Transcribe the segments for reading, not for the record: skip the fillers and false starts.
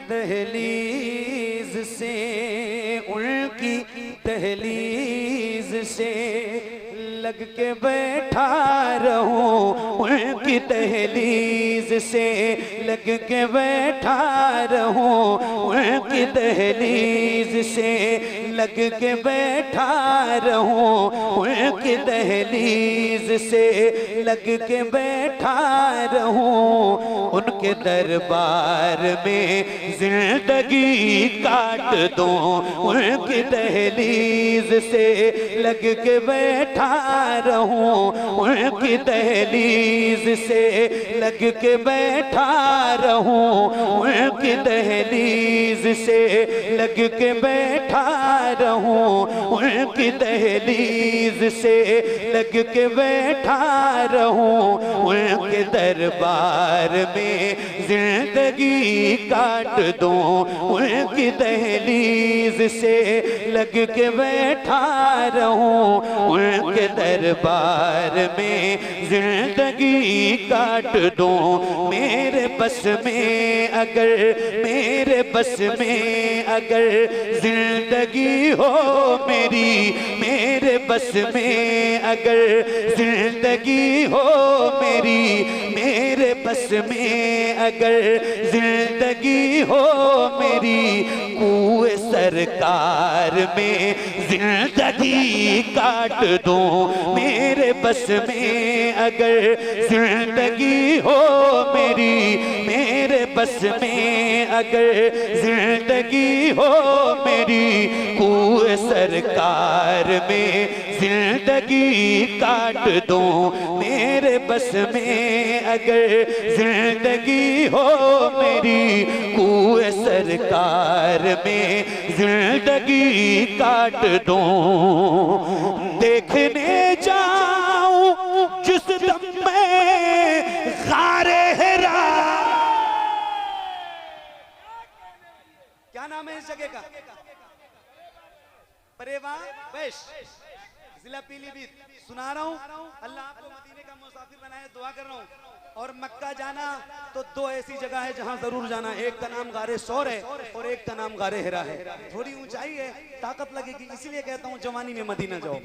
दहलीज से, उनकी दहलीज से लग के बैठा रहूं, उनकी दहलीज से लग के बैठा रहूं, उनकी दहलीज से लग के बैठा रहूं, उनकी दहलीज से लग के बैठा रहूं, उनके दरबार में जिंदगी काट दूं, उनकी दहलीज से लग के बैठा रहूं, उनकी दहलीज से लग के बैठा रहूं, उनकी दहलीज से लग के बैठा रहूं, उनकी दहलीज से लग के बैठा रहूं, उनके दरबार में जिंदगी काट दूं, उनकी दहलीज से लग के बैठा रहूं, उनके दरबार में जिंदगी काट दूं। मेरे बस में अगर, मेरे बस में अगर जिंदगी हो मेरी, मेरे बस में अगर जिंदगी हो मेरी, मेरे बस में अगर जिंदगी हो मेरी, कुएं सरकार में जिंदगी काट दूं। मेरे बस में अगर जिंदगी हो मेरी, मेरे बस में अगर जिंदगी हो मेरी, कुएं सरकार में जिंदगी काट दूं। मेरे बस में अगर जिंदगी हो मेरी, कुएं सरकार में जिंदगी काट दूं। देखने जाऊं जिस दम में गारे हिरा, क्या नाम है इस जगह का? परेवा वैश, जिला पीलीभीत। सुना रहा हूँ, अल्लाह आपको मदीने का मुसाफिर बनाए, दुआ कर रहा हूँ। और मक्का जाना तो दो ऐसी जगह है जहाँ जरूर जाना, एक का नाम गारे सौर है और एक का नाम गारे हिरा है। थोड़ी ऊंचाई है, ताकत लगेगी, इसीलिए कहता हूँ जवानी में मदीना जाओ,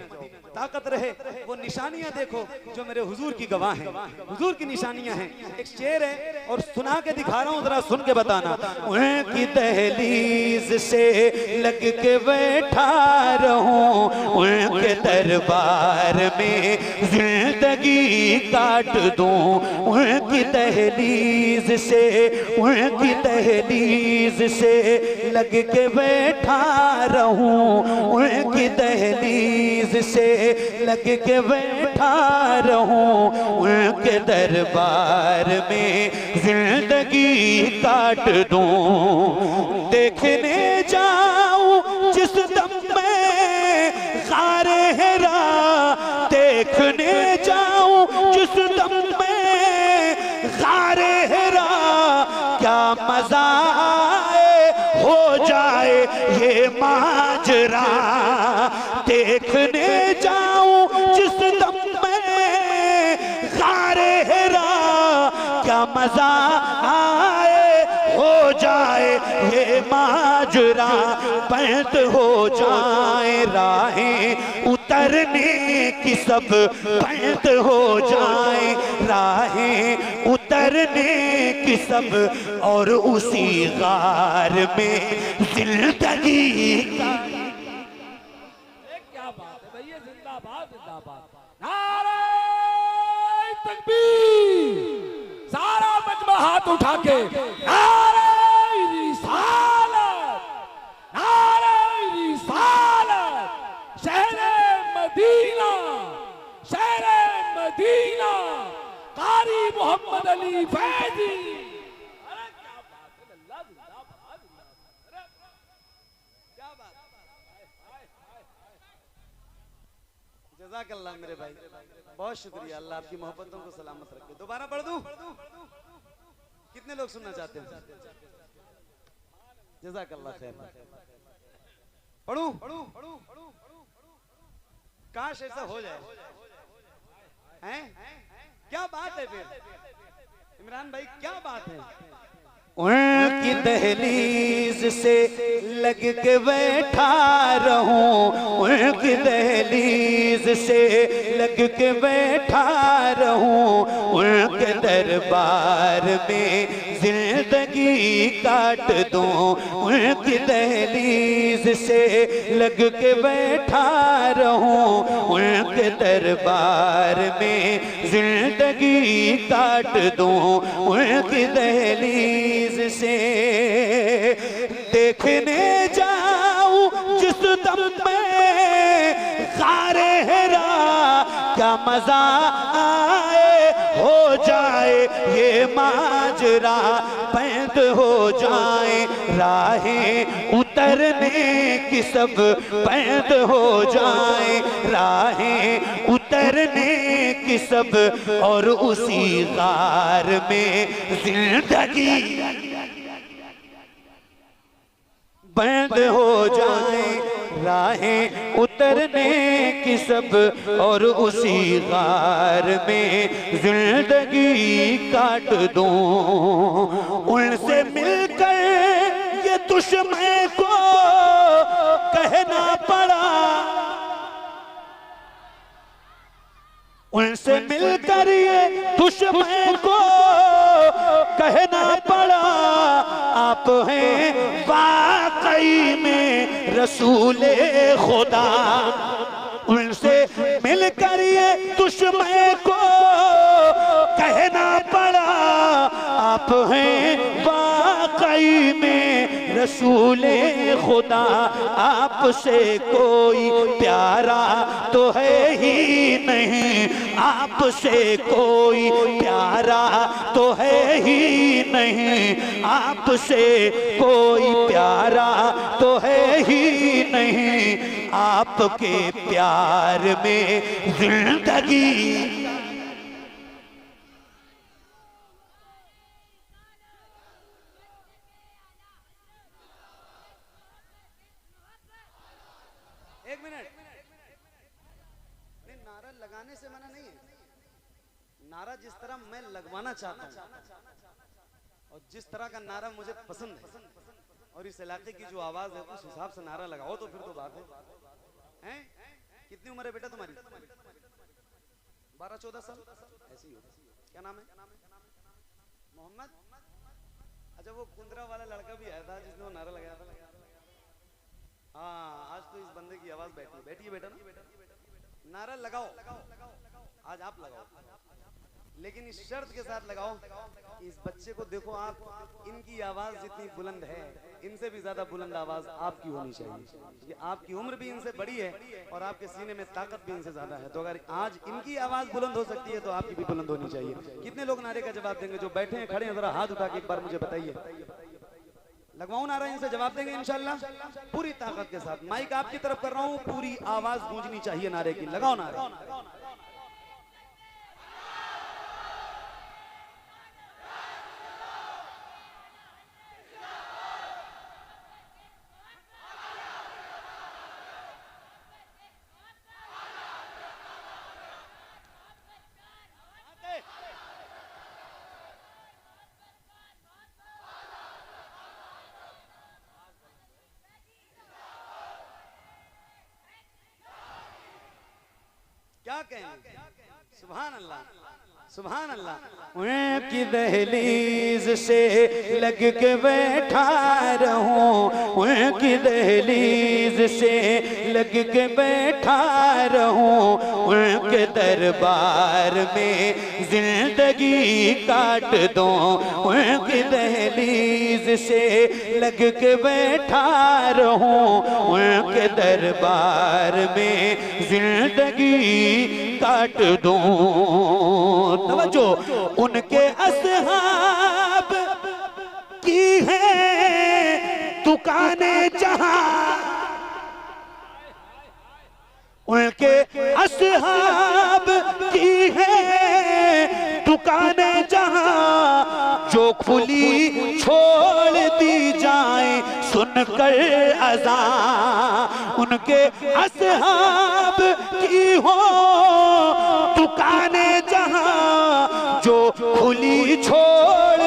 ताकत रहे। वो निशानियां देखो जो मेरे हुजूर की गवाह हैं, हुजूर की निशानियां हैं। एक शेर है और सुना के दिखा रहा हूँ, जरा सुन के बताना। उनकी दहलीज से लग के बैठा रहूं, उनके दरबार में जिंदगी काट दूं, उनकी दहलीज से, उनकी दहलीज से लग के बैठा रहूं, उनकी दहलीज से लग के बैठा रहूं, उनके दरबार में जिंदगी काट दूं। देखने जाऊं जिस दम में गारे हिरा, देखने जाऊं जिस दम में गारे हिरा, क्या मजा आए हो जाए ये माजरा। देखने जाऊं जिस दम में गारे हिरा, क्या मजा आए हो जाए ये माजरा। बंद हो जाए राहें उतरने की सब, बंद हो जाए राहें उतरने की सब, और उसी गार में जिंदगी का। क्या बात है भैया, जिंदाबाद जिंदाबाद, नारे तकबीर। सारा मजमा हाथ उठा के नारे रिसालत, नारे रिसालत। शहरे मदीना, शहरे मदीना, कारी मोहम्मद अली फैजी। अरे क्या बात है, अल्लाह जिंदाबाद जिंदाबाद। क्या बात, जज़ाकल्लाह मेरे भाई, बहुत शुक्रिया। अल्लाह आपकी मोहब्बतों को सलामत रखे। दोबारा पढ़ दूं? कितने लोग सुनना चाहते हैं? जज़ाकल्लाह खैर। पढ़ूं? काश ऐसा हो जाए, हैं? क्या बात है फिर इमरान भाई, क्या बात है? उनकी दहलीज से लग के बैठा रहूं, उनकी दहलीज से लग के बैठा रहूं, उनके दरबार में जिंदगी काट दूं, उनकी दहलीज से लग के बैठा रहूं, उनके दरबार में जिंदगी काट दूं, उनकी दहलीज से देखने जाऊं जिस दम में ग़ारे हिरा, क्या मजा आए हो जाए ये माजरा, पैद हो जाए राहें उतरने की सब, पैद हो जाए राहें उतरने की सब, और उसी ग़ार में जिंदगी बंद हो जाए राहें उतरने की सब, और उसी ग़ार में जिंदगी काट दूं। उनसे मिलकर ये दुश्मन को कहना पड़ा, उनसे मिलकर ये दुश्मन को कहना पड़ा, आप हैं वाकई में रसूले खुदा। उनसे मिलकर ये दुश्मन को कहना पड़ा, आप हैं वाकई में रसूले खुदा। आपसे कोई प्यारा तो है ही नहीं, आपसे कोई प्यारा तो है ही नहीं, आपसे कोई प्यारा तो है ही नहीं, आपके प्यार में जिंदगी एक मिनट नहीं, नारा लगाने से मना नहीं है, नारा जिस तरह मैं लगवाना चाहता हूँ और जिस तरह का नारा मुझे पसंद है और इस इलाके की जो आवाज है उस हिसाब से नारा लगाओ तो फिर तो बात है। कितनी उम्र है बेटा तुम्हारी? 12-14 साल ऐसी हो। क्या नाम है? मोहम्मद। अच्छा, वो कुंदरा वाला लड़का भी आया था जिसने वो नारा लगाया था। हाँ, आज तो इस बंदे की आवाज बैठी है बेटा ना। नारा लगाओ, आज आप लगाओ, लेकिन इस शर्त के साथ लगाओ कि इस बच्चे को देखो आप, इनकी आवाज जितनी बुलंद है इनसे भी ज्यादा बुलंद आवाज आपकी होनी चाहिए। ये आपकी उम्र भी इनसे बड़ी है और आपके सीने में ताकत भी इनसे ज्यादा है, तो अगर आज इनकी आवाज बुलंद हो सकती है तो आपकी भी बुलंद होनी चाहिए। कितने लोग नारे का जवाब देंगे? जो बैठे हैं खड़े हैं जरा हाथ उठा के एक बार मुझे बताइए। लगवाऊं नारा? इनसे जवाब देंगे इंशाल्लाह पूरी ताकत के साथ। माइक आपकी तरफ कर रहा हूं, पूरी आवाज गूंजनी चाहिए नारे की। लगाओ नारा। क्या कहेंगे? सुभान अल्लाह, सुभान अल्लाह। उनकी दहलीज से लग के बैठा रहूं, उनकी दहलीज से लग के बैठा रहूं, उनके दरबार में जिंदगी काट दूं, उनकी दहलीज से लग के बैठा रहूं, उनके दरबार में जिंदगी काट दूं। तवज्जो, उनके असहाब की है दुकानें जहां, उनके असहाब की है दुकानें जहां, जो खुली छोड़ दी जाए सुनकर अज़ान, उनके असहाब की हो दुकानें जहां, जो खुली छोड़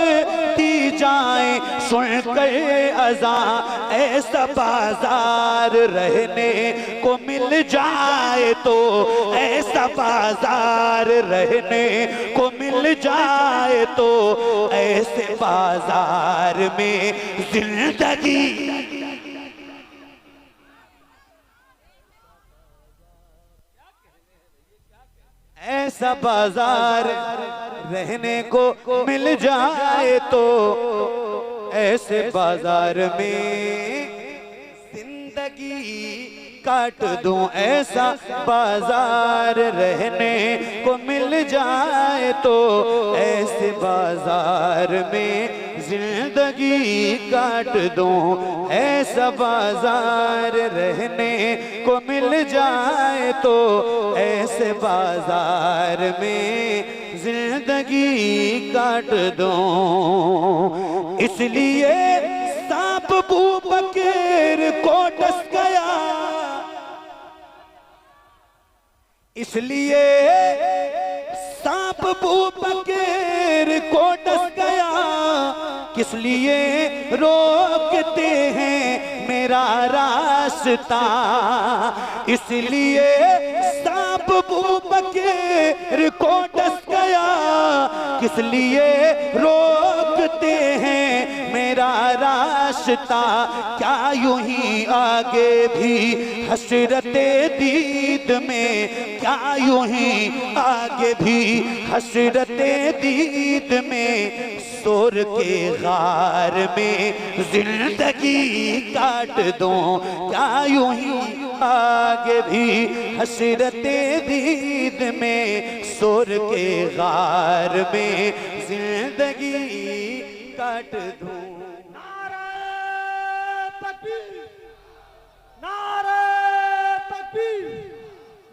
दी जाए सुन के अज़ान ऐसा बाजार रहने को मिल जाए तो, ऐसा बाजार रहने को मिल जाए तो, ऐसे बाजार में जिंदगी ऐसा बाजार रहने को मिल जाए तो, ऐसे बाजार में जिंदगी काट दूं, ऐसा बाजार रहने को मिल जाए तो, ऐसे बाजार में जिंदगी काट दूं, ऐसा बाजार रहने को मिल जाए तो, ऐसे बाजार में जिंदगी काट दूं। इसलिए सांप बू बकैर को डस गया, इसलिए सांप बू बकैर को डस गया, किस लिए रोकते हैं मेरा रास्ता, इसलिए सांप बू बकैर को डस गया, किस लिए रोकते हैं मेरा रास्ता। क्या यूं ही आगे भी हसरते दीद में, क्या यूं ही आगे भी हसरते दीद में, शोर के गार में जिंदगी काट दूं, क्या यूं ही आगे भी हसरते दीद में, शोर के गार में जिंदगी काट दूं। नारे तकबीर, नारे तकबीर,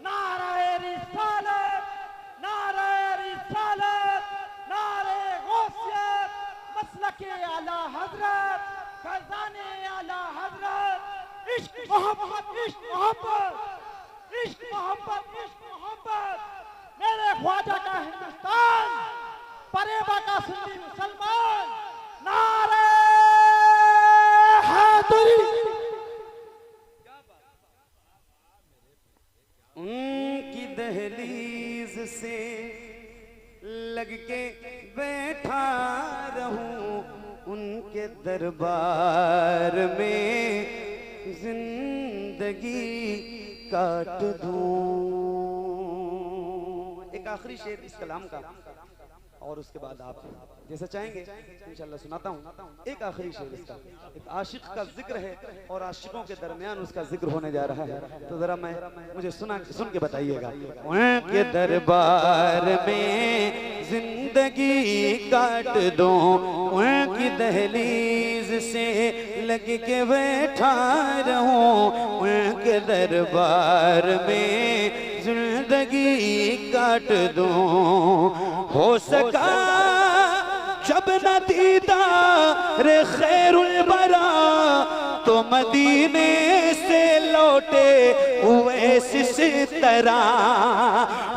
नारे रिसालत, नारे रिसालत, नारे गौसियत, मसलके आला हजरत, फैज़ाने आला हजरत, इश्क मोहब्बत, इश्क मोहब्बत, इश्क मोहब्बत, इश्क मोहब्बत, मेरे ख्वाजा का हिंदुस्तान, परेबा का सुन्नी मुसलमान, नारे हैदरी। उनकी दहलीज से लग के बैठा रहूं, उनके दरबार में जिंदगी काट दूं। एक आखिरी शेर इस कलाम का, और उसके बाद आप जैसा चाहेंगे इंशाल्लाह सुनाता हूँ। एक आखिरी शेर इसका, एक आशिक का जिक्र है और आशिकों के दरमियान उसका जिक्र होने जा रहा है, तो जरा मुझे सुन के बताइएगा। उनके दरबार में जिंदगी काट दूं, उनकी दहलीज से लग के बैठा रहूं, उनके दरबार में जिंदगी काट दूं। हो सका जब न दीदार खैरुल बरा, तो मदीने से लौटे उवैस तरह।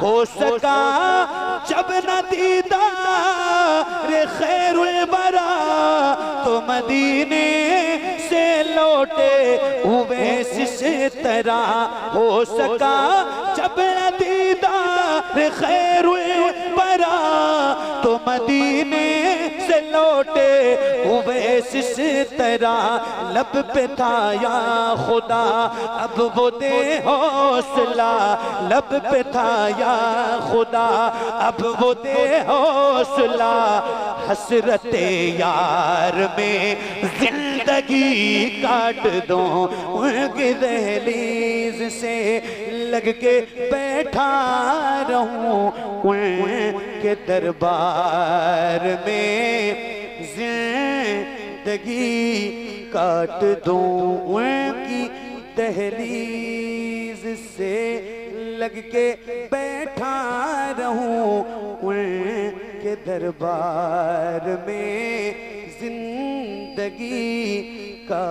हो सका जब न दीदार खैरुल बरा, तो मदीने से लौटे उवैस तरह। हो सका जब न दीदार खैरुल बरा, तो मदीने से लौटे उवैस तरह। लब पे था या खुदा अब वो दे हौसला, लब पे था या खुदा अब वो दे हौसला। हसरते यार में जिंदगी काट दूं, उनकी दहलीज से लग के बैठा रहूं, उनके दरबार में जिंदगी काट दूं, उनकी दहलीज से लग के बैठा रहूं, उनके दरबार में जिंदगी का